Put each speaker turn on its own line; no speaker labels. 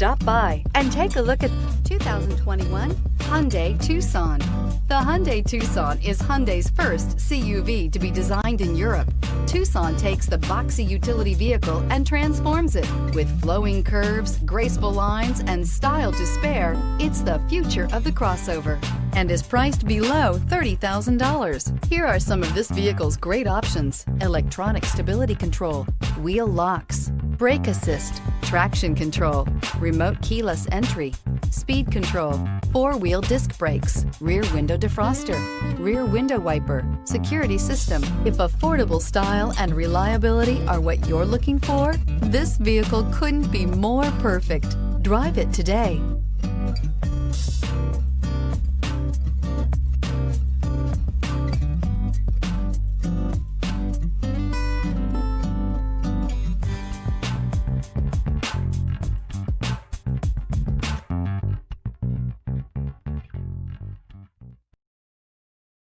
Stop by and take a look at 2021 Hyundai Tucson. The Hyundai Tucson is Hyundai's first CUV to be designed in Europe. Tucson takes the boxy utility vehicle and transforms it. With flowing curves, graceful lines, and style to spare, it's the future of the crossover and is priced below $30,000. Here are some of this vehicle's great options: electronic stability control, wheel locks, brake assist, traction control, remote keyless entry, speed control, four-wheel disc brakes, rear window defroster, rear window wiper, security system. If affordable style and reliability are what you're looking for, this vehicle couldn't be more perfect. Drive it today.